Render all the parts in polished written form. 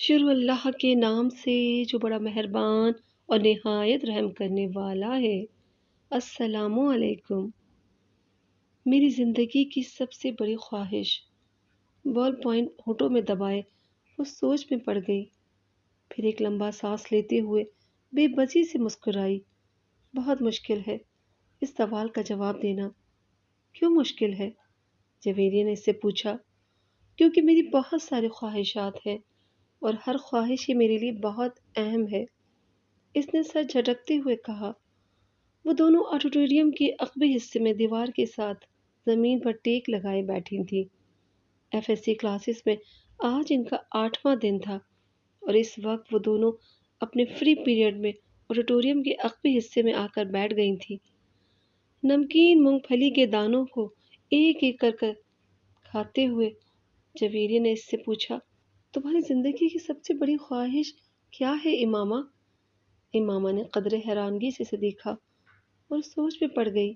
شروع اللہ کے نام سے جو بڑا مہربان اور نہایت رحم کرنے والا ہے۔ السلام علیکم۔ میری زندگی کی سب سے بڑی خواہش، بال پوائنٹ ہونٹوں میں دبائے وہ سوچ میں پڑ گئی، پھر ایک لمبا سانس لیتے ہوئے بے بسی سے مسکرائی۔ بہت مشکل ہے اس سوال کا جواب دینا۔ کیوں مشکل ہے؟ جویریہ نے اس سے پوچھا۔ کیونکہ میری بہت ساری خواہشات ہیں اور ہر خواہش ہی میرے لیے بہت اہم ہے، اس نے سر جھٹکتے ہوئے کہا۔ وہ دونوں آڈیٹوریم کے عقبی حصے میں دیوار کے ساتھ زمین پر ٹیک لگائے بیٹھی تھیں۔ ایف ایس سی کلاسز میں آج ان کا 8واں دن تھا اور اس وقت وہ دونوں اپنے فری پیریڈ میں آڈیٹوریم کے عقبی حصے میں آ کر بیٹھ گئی تھیں۔ نمکین مونگ پھلی کے دانوں کو ایک ایک کر کھاتے ہوئے جویریہ نے اس سے پوچھا، تمہاری زندگی کی سب سے بڑی خواہش کیا ہے امامہ؟ امامہ نے قدرے حیرانگی سے اسے دیکھا اور سوچ میں پڑ گئی۔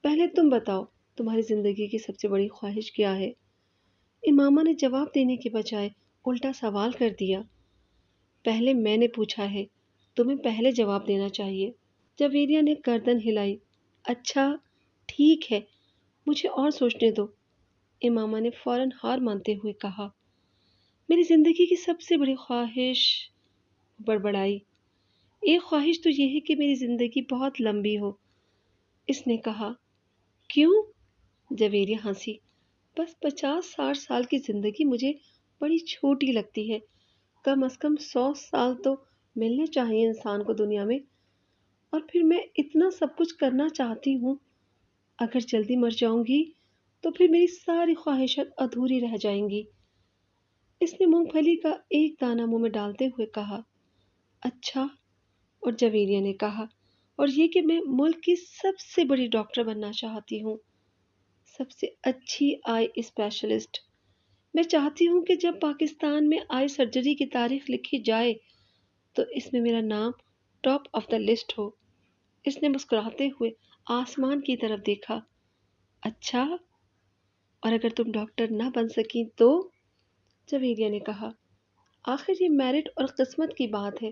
پہلے تم بتاؤ تمہاری زندگی کی سب سے بڑی خواہش کیا ہے؟ امامہ نے جواب دینے کے بجائے الٹا سوال کر دیا۔ پہلے میں نے پوچھا ہے، تمہیں پہلے جواب دینا چاہیے۔ جویریہ نے گردن ہلائی۔ اچھا ٹھیک ہے، مجھے اور سوچنے دو، امامہ نے فوراً ہار مانتے ہوئے کہا۔ میری زندگی کی سب سے بڑی خواہش، بڑبڑائی۔ ایک خواہش تو یہ ہے کہ میری زندگی بہت لمبی ہو، اس نے کہا۔ کیوں؟ جویریہ ہنسی۔ بس 50-60 سال کی زندگی مجھے بڑی چھوٹی لگتی ہے۔ کم از کم 100 سال تو ملنے چاہیے انسان کو دنیا میں، اور پھر میں اتنا سب کچھ کرنا چاہتی ہوں۔ اگر جلدی مر جاؤں گی تو پھر میری ساری خواہشات ادھوری رہ جائیں گی۔ اس نے مونگ پھلی کا ایک دانہ منہ میں ڈالتے ہوئے کہا۔ اچھا، اور جویریہ نے کہا، اور یہ کہ میں ملک کی سب سے بڑی ڈاکٹر بننا چاہتی ہوں، سب سے اچھی آئی اسپیشلسٹ۔ میں چاہتی ہوں کہ جب پاکستان میں آئی سرجری کی تاریخ لکھی جائے تو اس میں میرا نام ٹاپ آف دا لسٹ ہو۔ اس نے مسکراتے ہوئے آسمان کی طرف دیکھا۔ اچھا، اور اگر تم ڈاکٹر نہ بن سکی تو؟ جویریہ نے کہا۔ آخر یہ میرٹ اور قسمت کی بات ہے،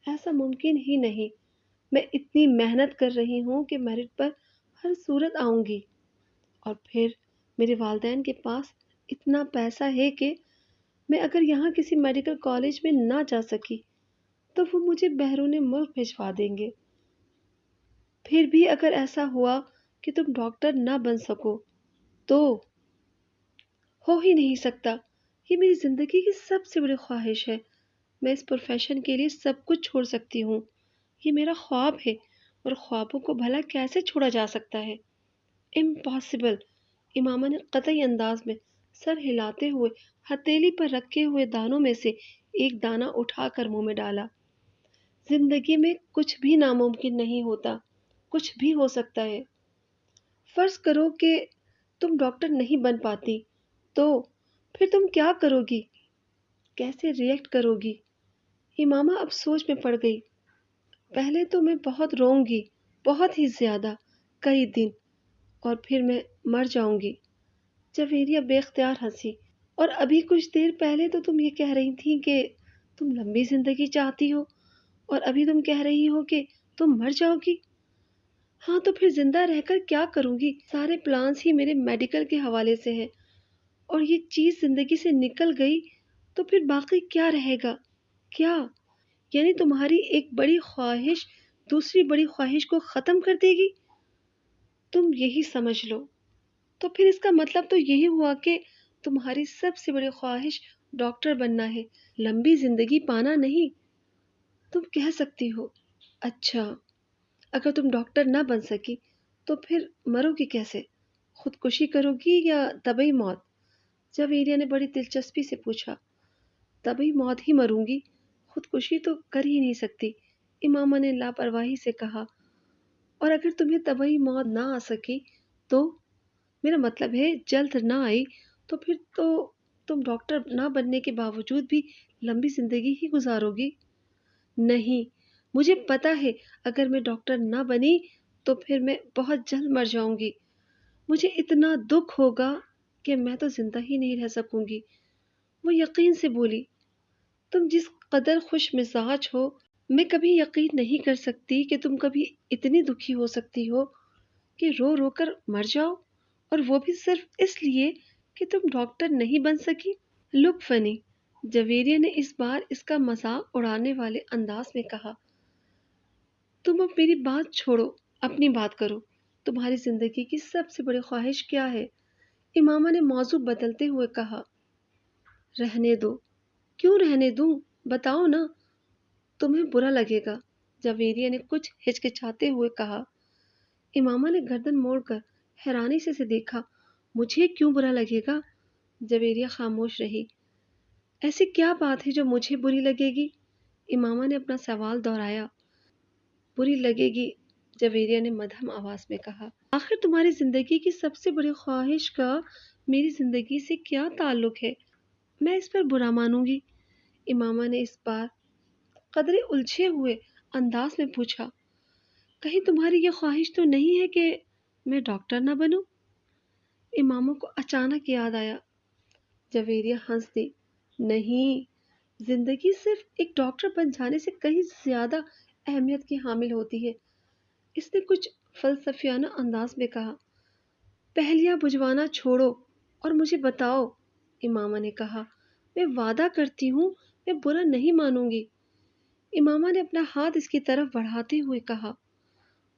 ایسا ممکن ہی نہیں۔ میں اتنی محنت کر رہی ہوں کہ میرٹ پر ہر صورت آؤں گی، اور پھر میرے والدین کے پاس اتنا پیسہ ہے کہ میں اگر یہاں کسی میڈیکل کالج میں نہ جا سکی تو وہ مجھے بیرون ملک بھجوا دیں گے۔ پھر بھی اگر ایسا ہوا کہ تم ڈاکٹر نہ بن سکو تو؟ ہو ہی نہیں سکتا، یہ میری زندگی کی سب سے بڑی خواہش ہے۔ میں اس پروفیشن کے لیے سب کچھ چھوڑ سکتی ہوں، یہ میرا خواب ہے، اور خوابوں کو بھلا کیسے چھوڑا جا سکتا ہے؟ امپاسبل، امامہ نے قطعی انداز میں سر ہلاتے ہوئے ہتھیلی پر رکھے ہوئے دانوں میں سے ایک دانہ اٹھا کر منہ میں ڈالا۔ زندگی میں کچھ بھی ناممکن نہیں ہوتا، کچھ بھی ہو سکتا ہے۔ فرض کرو کہ تم ڈاکٹر نہیں بن پاتی تو پھر تم کیا کرو گی؟ کیسے ریئیکٹ کرو گی؟ امامہ اب سوچ میں پڑ گئی۔ پہلے تو میں بہت روؤں گی، بہت ہی زیادہ، کئی دن، اور پھر میں مر جاؤں گی۔ جویریہ بے اختیار ہنسی۔ اور ابھی کچھ دیر پہلے تو تم یہ کہہ رہی تھی کہ تم لمبی زندگی چاہتی ہو، اور ابھی تم کہہ رہی ہو کہ تم مر جاؤ گی۔ ہاں تو پھر زندہ رہ کر کیا کروں گی؟ سارے پلانس ہی میرے میڈیکل کے حوالے سے ہیں، اور یہ چیز زندگی سے نکل گئی تو پھر باقی کیا رہے گا؟ کیا یعنی تمہاری ایک بڑی خواہش دوسری بڑی خواہش کو ختم کر دے گی؟ تم یہی سمجھ لو۔ تو پھر اس کا مطلب تو یہی ہوا کہ تمہاری سب سے بڑی خواہش ڈاکٹر بننا ہے، لمبی زندگی پانا نہیں۔ تم کہہ سکتی ہو، اچھا اگر تم ڈاکٹر نہ بن سکی تو پھر مرو گی کیسے؟ خودکشی کرو گی یا طبعی موت؟ جویریہ نے بڑی دلچسپی سے پوچھا۔ طبعی موت ہی مروں گی، خودکشی تو کر ہی نہیں سکتی، امامہ نے لاپرواہی سے کہا۔ اور اگر تمہیں طبعی موت نہ آ سکی تو؟ میرا مطلب ہے جلد نہ آئی تو پھر تو تم ڈاکٹر نہ بننے کے باوجود بھی لمبی زندگی ہی گزارو گی۔ نہیں، مجھے پتا ہے اگر میں ڈاکٹر نہ بنی تو پھر میں بہت جلد مر جاؤں گی، مجھے اتنا دکھ ہوگا کہ میں تو زندہ ہی نہیں رہ سکوں گی، وہ یقین سے بولی۔ تم جس قدر خوش مزاج ہو، میں کبھی یقین نہیں کر سکتی کہ تم کبھی اتنی دکھی ہو سکتی ہو کہ رو رو کر مر جاؤ، اور وہ بھی صرف اس لیے کہ تم ڈاکٹر نہیں بن سکی۔ لک فنی، جویریہ نے اس بار اس کا مذاق اڑانے والے انداز میں کہا۔ تم اب میری بات چھوڑو، اپنی بات کرو۔ تمہاری زندگی کی سب سے بڑی خواہش کیا ہے؟ امامہ نے موضوع بدلتے ہوئے کہا۔ رہنے دو۔ کیوں رہنے دوں؟ بتاؤ نا، تمہیں برا لگے گا، جویریہ نے کچھ ہچکچاتے ہوئے کہا۔ امامہ نے گردن موڑ کر حیرانی سے اسے دیکھا۔ مجھے کیوں برا لگے گا؟ جویریہ خاموش رہی۔ ایسی کیا بات ہے جو مجھے بری لگے گی؟ امامہ نے اپنا سوال دہرایا۔ بری لگے گی، جویریہ نے مدھم آواز میں کہا۔ آخر تمہاری زندگی کی سب سے بڑی خواہش کا میری زندگی سے کیا تعلق ہے؟ میں اس پر برا مانوں گی؟ امامہ نے اس بار قدرے الجھے ہوئے انداز میں پوچھا۔ کہیں تمہاری یہ خواہش تو نہیں ہے کہ میں ڈاکٹر نہ بنوں؟ امامہ کو اچانک یاد آیا۔ جویریہ ہنس دی۔ نہیں، زندگی صرف ایک ڈاکٹر بن جانے سے کہیں زیادہ اہمیت کی حامل ہوتی ہے۔ اس نے کچھ فلسفیانہ انداز میں کہا۔ پہلیاں بجھوانا چھوڑو اور مجھے بتاؤ، امامہ نے کہا۔ میں وعدہ کرتی ہوں میں برا نہیں مانوں گی، امامہ نے اپنا ہاتھ اس کی طرف بڑھاتے ہوئے کہا۔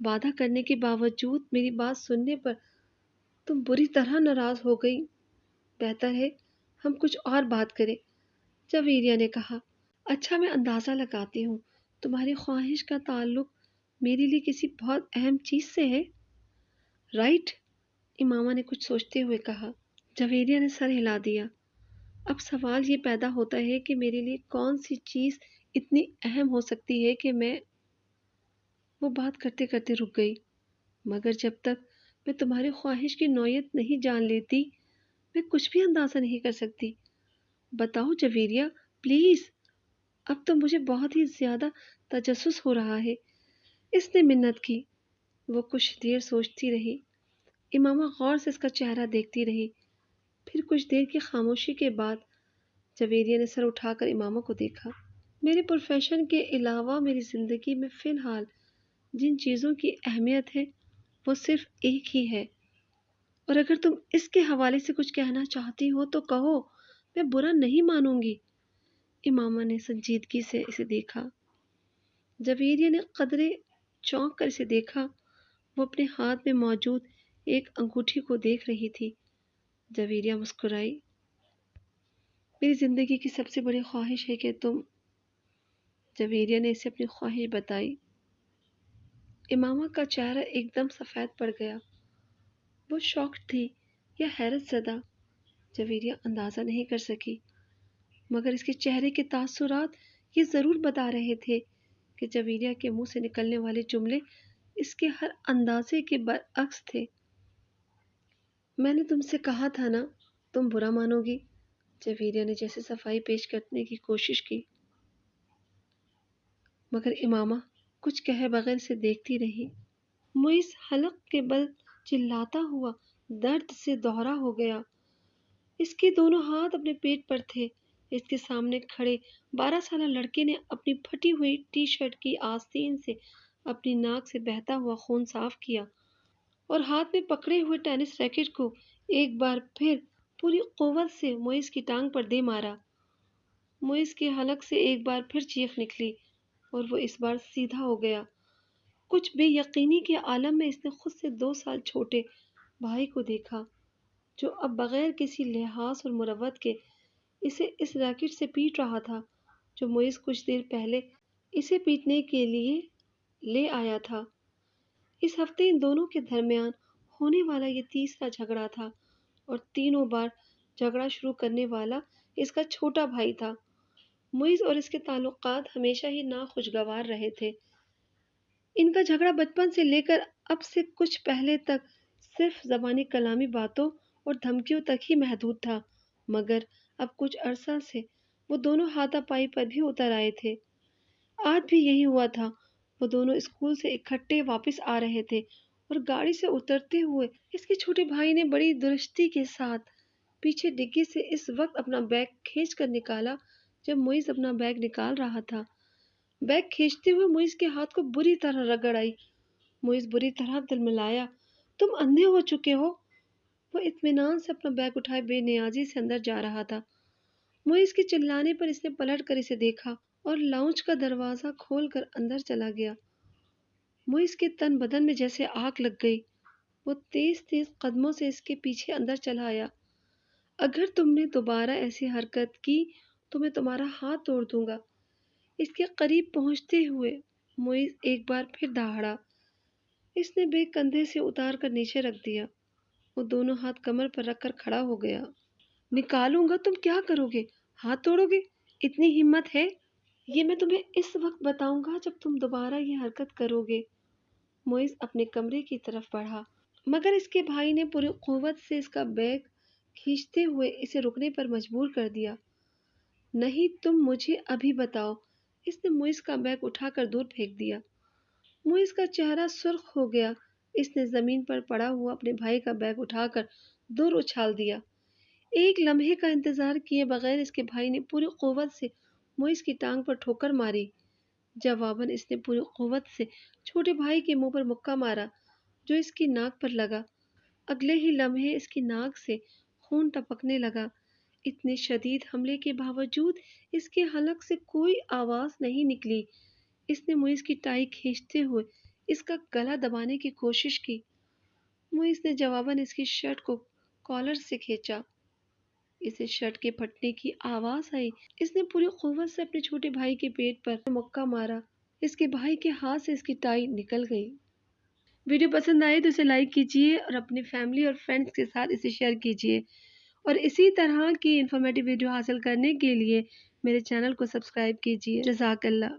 وعدہ کرنے کے باوجود میری بات سننے پر تم بری طرح ناراض ہو گئی۔ بہتر ہے ہم کچھ اور بات کریں، جویریہ نے کہا۔ اچھا، میں اندازہ لگاتی ہوں تمہاری خواہش کا تعلق میرے لیے کسی بہت اہم چیز سے ہے، رائٹ؟ امامہ نے کچھ سوچتے ہوئے کہا۔ جویریہ نے سر ہلا دیا۔ اب سوال یہ پیدا ہوتا ہے کہ میرے لیے کون سی چیز اتنی اہم ہو سکتی ہے کہ وہ بات کرتے کرتے رک گئی۔ مگر جب تک میں تمہاری خواہش کی نوعیت نہیں جان لیتی، میں کچھ بھی اندازہ نہیں کر سکتی۔ بتاؤ جویریہ، پلیز۔ اب تو مجھے بہت ہی زیادہ تجسس ہو رہا ہے، اس نے منت کی۔ وہ کچھ دیر سوچتی رہی۔ امامہ غور سے اس کا چہرہ دیکھتی رہی۔ پھر کچھ دیر کی خاموشی کے بعد جویریہ نے سر اٹھا کر امامہ کو دیکھا۔ میرے پروفیشن کے علاوہ میری زندگی میں فی الحال جن چیزوں کی اہمیت ہے وہ صرف ایک ہی ہے، اور اگر تم اس کے حوالے سے کچھ کہنا چاہتی ہو تو کہو، میں برا نہیں مانوں گی۔ امامہ نے سنجیدگی سے اسے دیکھا۔ جویریہ نے قدرے چونک کر اسے دیکھا۔ وہ اپنے ہاتھ میں موجود ایک انگوٹھی کو دیکھ رہی تھی۔ جویریہ مسکرائی۔ میری زندگی کی سب سے بڑی خواہش ہے کہ تم، جویریہ نے اسے اپنی خواہش بتائی۔ امامہ کا چہرہ ایک دم سفید پڑ گیا۔ وہ شاکڈ تھی یا حیرت زدہ، جویریہ اندازہ نہیں کر سکی، مگر اس کے چہرے کے تاثرات یہ ضرور بتا رہے تھے کہ جویریہ کے منہ سے نکلنے والے جملے اس کے ہر اندازے کے برعکس تھے۔ میں نے تم سے کہا تھا نا، تم برا مانو گی، جویریہ نے جیسے صفائی پیش کرنے کی کوشش کی، مگر امامہ کچھ کہے بغیر سے دیکھتی رہی۔ معیز حلق کے بل چلاتا ہوا درد سے دوہرا ہو گیا۔ اس کے دونوں ہاتھ اپنے پیٹ پر تھے۔ اس کے سامنے کھڑے 12 سالہ لڑکے نے اپنی پھٹی ہوئی ٹی شرٹ کی آستین سے اپنی ناک سے بہتا ہوا خون صاف کیا اور ہاتھ میں پکڑے ہوئے ٹینس ریکٹ کو ایک بار پھر پوری قوت سے معیز کی ٹانگ پر دے مارا۔ معیز کے حلق سے ایک بار پھر چیخ نکلی اور وہ اس بار سیدھا ہو گیا۔ کچھ بے یقینی کے عالم میں اس نے خود سے 2 سال چھوٹے بھائی کو دیکھا، جو اب بغیر کسی لحاظ اور مروت کے اسے اس ریکٹ سے پیٹ رہا تھا جو معیز کچھ دیر پہلے اسے پیٹنے کے لیے لے آیا تھا۔ اس ہفتے ان دونوں کے درمیان ہونے والا یہ تیسرا جھگڑا تھا، اور تینوں بار جھگڑا شروع کرنے والا اس کا چھوٹا بھائی تھا۔ معیز اور اس کے تعلقات ہمیشہ ہی ناخوشگوار رہے تھے۔ ان کا جھگڑا بچپن سے لے کر اب سے کچھ پہلے تک صرف زبانی کلامی باتوں اور دھمکیوں تک ہی محدود تھا، مگر اب کچھ عرصہ سے وہ دونوں ہاتھا پائی پر بھی اتر آئے تھے۔ آج بھی یہی ہوا تھا۔ وہ دونوں اسکول سے اکٹھے واپس آ رہے تھے اور گاڑی سے اترتے ہوئے اس کے چھوٹے بھائی نے بڑی درستی کے ساتھ پیچھے ڈگی سے اس وقت اپنا بیگ کھینچ کر نکالا جب موئز اپنا بیگ نکال رہا تھا، بیگ کھینچتے ہوئے موئز کے ہاتھ کو بری طرح رگڑ آئی۔ موئز بری طرح تلملایا۔ تم اندھے ہو چکے ہو؟ وہ اطمینان سے اپنا بیگ اٹھائے بے نیازی سے اندر جا رہا تھا۔ موئز کے چلانے پر اس نے پلٹ کر اسے دیکھا اور لاؤنج کا دروازہ کھول کر اندر چلا گیا۔ موئز کے تن بدن میں جیسے آگ لگ گئی۔ وہ تیز تیز قدموں سے اس کے پیچھے اندر چلا آیا۔ اگر تم نے دوبارہ ایسی حرکت کی تو میں تمہارا ہاتھ توڑ دوں گا۔ اس کے قریب پہنچتے ہوئے موئز ایک بار پھر دہاڑا۔ اس نے بیگ کندھے سے اتار کر نیچے رکھ دیا۔ وہ دونوں ہاتھ کمر پر رکھ کر کھڑا ہو گیا۔ نکالوں گا، تم کیا کرو گے؟ ہاتھ توڑو گے؟ اتنی ہمت ہے؟ یہ میں تمہیں اس وقت بتاؤں گا جب تم دوبارہ یہ حرکت کرو گے۔ موئز اپنے کمرے کی طرف بڑھا، مگر اس کے بھائی نے پوری قوت سے اس کا بیگ کھینچتے ہوئے اسے رکنے پر مجبور کر دیا۔ نہیں، تم مجھے ابھی بتاؤ۔ اس نے موئز کا بیگ اٹھا کر دور پھینک دیا۔ موئز کا چہرہ سرخ ہو گیا۔ اس نے زمین پر پڑا ہوا اپنے بھائی کا بیگ اٹھا کر دور اچھال دیا۔ ایک لمحے کا انتظار کیے بغیر اس کے بھائی نے پوری قوت سے موئز کی ٹانگ پر ٹھوکر ماری۔ جواباً اس نے پوری قوت سے چھوٹے بھائی کے منہ پر مکہ مارا جو اس کی ناک پر لگا۔ اگلے ہی لمحے اس کی ناک سے خون ٹپکنے لگا۔ اتنے شدید حملے کے باوجود اس کے حلق سے کوئی آواز نہیں نکلی۔ اس نے موئز کی ٹائی کھینچتے ہوئے اس کا گلا دبانے کی کوشش کی۔ موئز نے جواباً اس کی شرٹ کو کالر سے کھینچا۔ اسے شرٹ کے پھٹنے کی آواز آئی۔ اس نے پوری قوت سے اپنے چھوٹے بھائی کے پیٹ پر مکہ مارا۔ اس کے بھائی کے ہاتھ سے اس کی ٹائی نکل گئی۔ ویڈیو پسند آئے تو اسے لائک کیجیے اور اپنی فیملی اور فرینڈز کے ساتھ اسے شیئر کیجیے، اور اسی طرح کی انفارمیٹیو ویڈیو حاصل کرنے کے لیے میرے چینل کو سبسکرائب کیجیے۔ جزاک اللہ۔